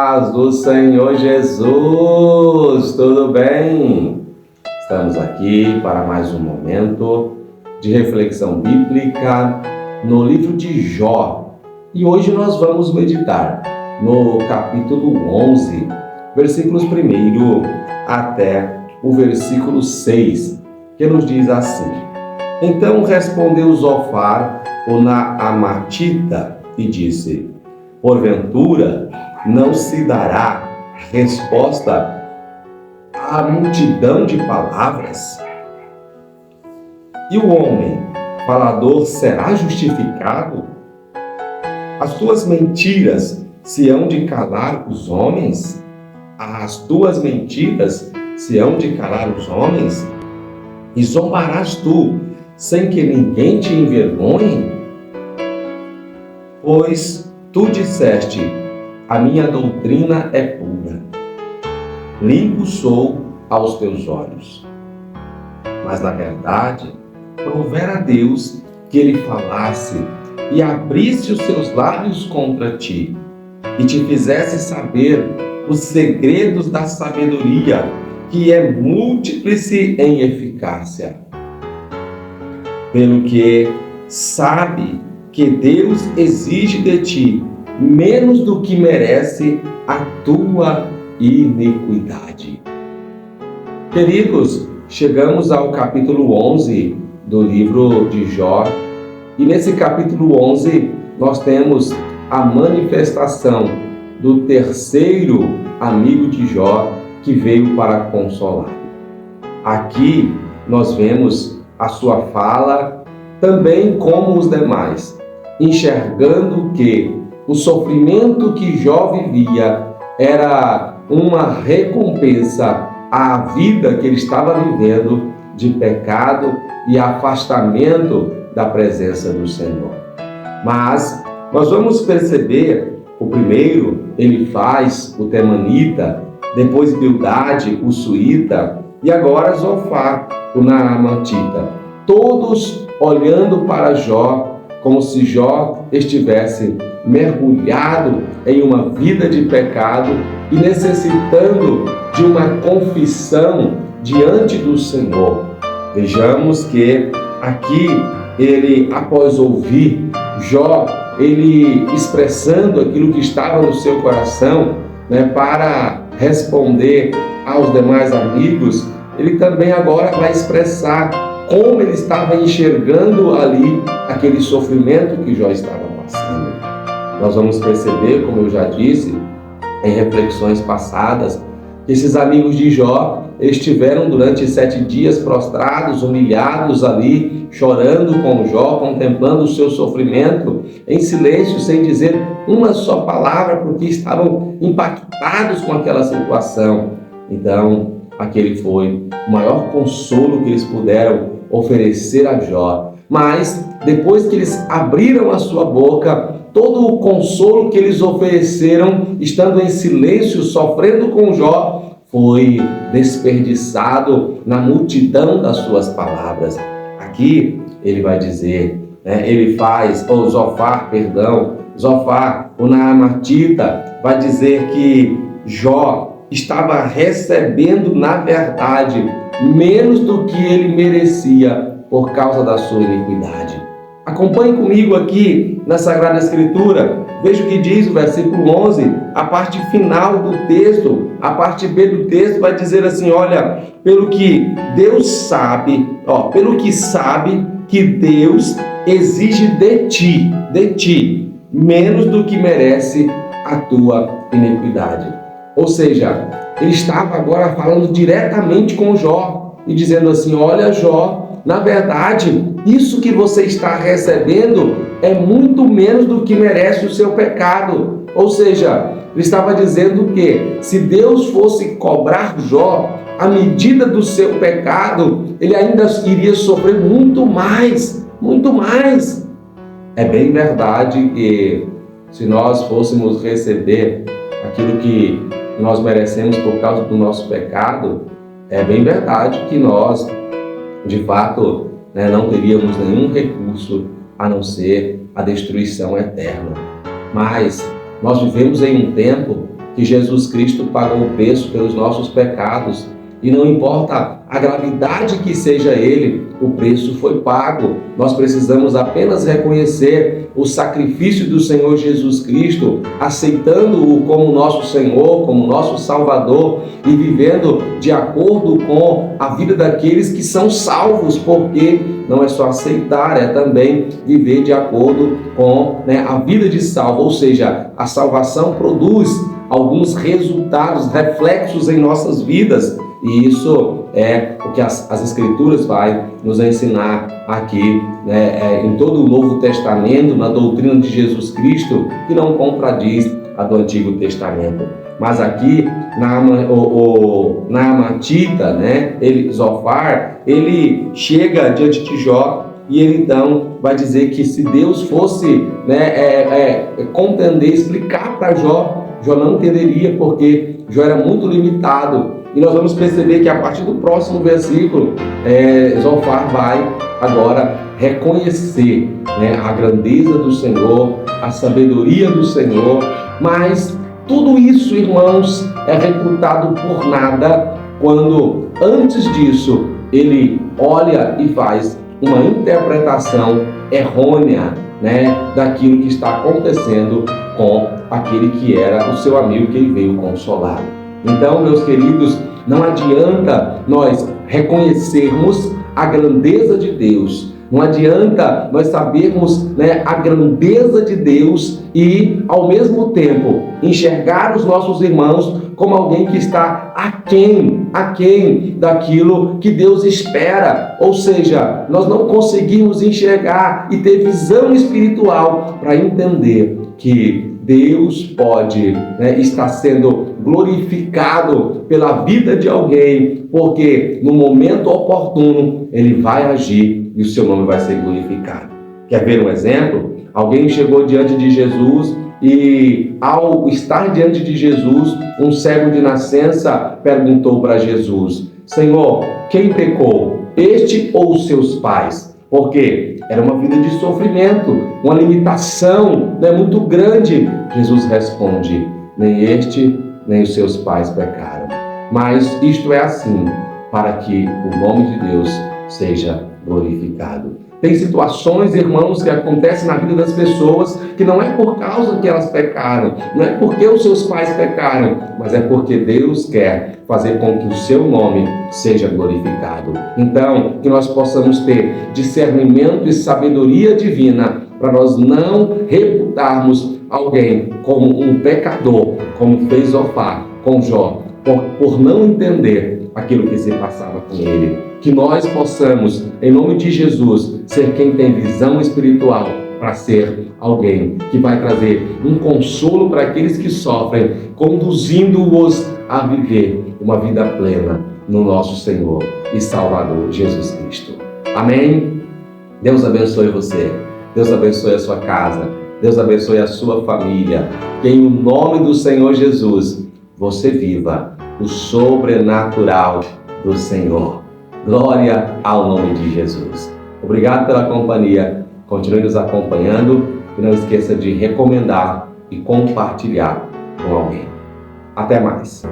paz do Senhor Jesus, tudo bem? Estamos aqui para mais um momento de reflexão bíblica no livro de Jó. E hoje nós vamos meditar no capítulo 11, versículos 1 até o versículo 6, que nos diz assim: Então respondeu Zofar, o Naamatita, e disse: Porventura não se dará resposta à multidão de palavras? E o homem falador será justificado? As tuas mentiras se hão de calar os homens? As tuas mentiras se hão de calar os homens? E zombarás tu, sem que ninguém te envergonhe? Pois tu disseste: a minha doutrina é pura, limpo sou aos teus olhos. Mas na verdade, provera a Deus que ele falasse e abrisse os seus lábios contra ti, e te fizesse saber os segredos da sabedoria, que é múltiplice em eficácia. Pelo que sabe que Deus exige de ti menos do que merece a tua iniquidade. Queridos, chegamos ao capítulo 11 do livro de Jó, e nesse capítulo 11 nós temos a manifestação do terceiro amigo de Jó que veio para consolar. Aqui nós vemos a sua fala também como os demais, enxergando que o sofrimento que Jó vivia era uma recompensa à vida que ele estava vivendo de pecado e afastamento da presença do Senhor. Mas nós vamos perceber, o primeiro ele faz o temanita, depois Bildade, o suíta, e agora Zofar, o naamatita, todos olhando para Jó como se Jó estivesse mergulhado em uma vida de pecado e necessitando de uma confissão diante do Senhor. Vejamos que aqui ele, após ouvir Jó, ele expressando aquilo que estava no seu coração, para responder aos demais amigos, ele também agora vai expressar como ele estava enxergando ali aquele sofrimento que Jó estava passando. Nós vamos perceber, como eu já disse em reflexões passadas, que esses amigos de Jó estiveram durante 7 dias prostrados, humilhados ali, chorando com Jó, contemplando o seu sofrimento em silêncio, sem dizer uma só palavra, porque estavam impactados com aquela situação. Então, aquele foi o maior consolo que eles puderam oferecer a Jó. Mas, depois que eles abriram a sua boca, todo o consolo que eles ofereceram, estando em silêncio, sofrendo com Jó, foi desperdiçado na multidão das suas palavras. Aqui ele vai dizer, Zofar, o naamatita, vai dizer que Jó estava recebendo, na verdade, menos do que ele merecia por causa da sua iniquidade. Acompanhe comigo aqui na Sagrada Escritura. Veja o que diz o versículo 11, a parte final do texto, a parte B do texto vai dizer assim: olha, pelo que sabe que Deus exige de ti, menos do que merece a tua iniquidade. Ou seja, ele estava agora falando diretamente com Jó e dizendo assim: olha, Jó, na verdade, isso que você está recebendo é muito menos do que merece o seu pecado. Ou seja, ele estava dizendo que se Deus fosse cobrar Jó a medida do seu pecado, ele ainda iria sofrer muito mais, muito mais. É bem verdade que se nós fôssemos receber aquilo que nós merecemos por causa do nosso pecado, é bem verdade que nós, de fato, não teríamos nenhum recurso a não ser a destruição eterna. Mas nós vivemos em um tempo que Jesus Cristo pagou o preço pelos nossos pecados. E não importa a gravidade que seja ele, o preço foi pago. Nós precisamos apenas reconhecer o sacrifício do Senhor Jesus Cristo, aceitando-o como nosso Senhor, como nosso Salvador e vivendo de acordo com a vida daqueles que são salvos, porque não é só aceitar, é também viver de acordo com a vida de salvo. Ou seja, a salvação produz alguns resultados, reflexos em nossas vidas. E isso é o que as Escrituras vai nos ensinar aqui, em todo o Novo Testamento, na doutrina de Jesus Cristo, que não contradiz a do Antigo Testamento. Mas aqui, Naamatita, Zofar, ele chega diante de Jó e ele então vai dizer que se Deus fosse compreender, explicar para Jó, Jó não entenderia, porque Jó era muito limitado. E nós vamos perceber que a partir do próximo versículo, Zofar vai agora reconhecer a grandeza do Senhor, a sabedoria do Senhor, mas tudo isso, irmãos, é recrutado por nada quando, antes disso, ele olha e faz uma interpretação errônea daquilo que está acontecendo com aquele que era o seu amigo que ele veio consolar. Então, meus queridos, não adianta nós reconhecermos a grandeza de Deus, não adianta nós sabermos a grandeza de Deus e, ao mesmo tempo, enxergar os nossos irmãos como alguém que está aquém daquilo que Deus espera. Ou seja, nós não conseguimos enxergar e ter visão espiritual para entender que Deus pode estar sendo glorificado pela vida de alguém, porque no momento oportuno ele vai agir e o seu nome vai ser glorificado. Quer ver um exemplo? Alguém chegou diante de Jesus e, ao estar diante de Jesus, um cego de nascença perguntou para Jesus: Senhor, quem pecou, este ou os seus pais? Porque era uma vida de sofrimento, uma limitação muito grande. Jesus responde: nem este, nem os seus pais pecaram. Mas isto é assim, para que o nome de Deus seja glorificado. Tem situações, irmãos, que acontecem na vida das pessoas que não é por causa que elas pecaram, não é porque os seus pais pecaram, mas é porque Deus quer fazer com que o seu nome seja glorificado. Então, que nós possamos ter discernimento e sabedoria divina para nós não reputarmos alguém como um pecador, como fez Zofar com Jó, por não entender aquilo que se passava com ele. Que nós possamos, em nome de Jesus, ser quem tem visão espiritual para ser alguém que vai trazer um consolo para aqueles que sofrem, conduzindo-os a viver uma vida plena no nosso Senhor e Salvador Jesus Cristo. Amém? Deus abençoe você. Deus abençoe a sua casa. Deus abençoe a sua família. Que em nome do Senhor Jesus, você viva o sobrenatural do Senhor. Glória ao nome de Jesus. Obrigado pela companhia. Continue nos acompanhando e não esqueça de recomendar e compartilhar com alguém. Até mais.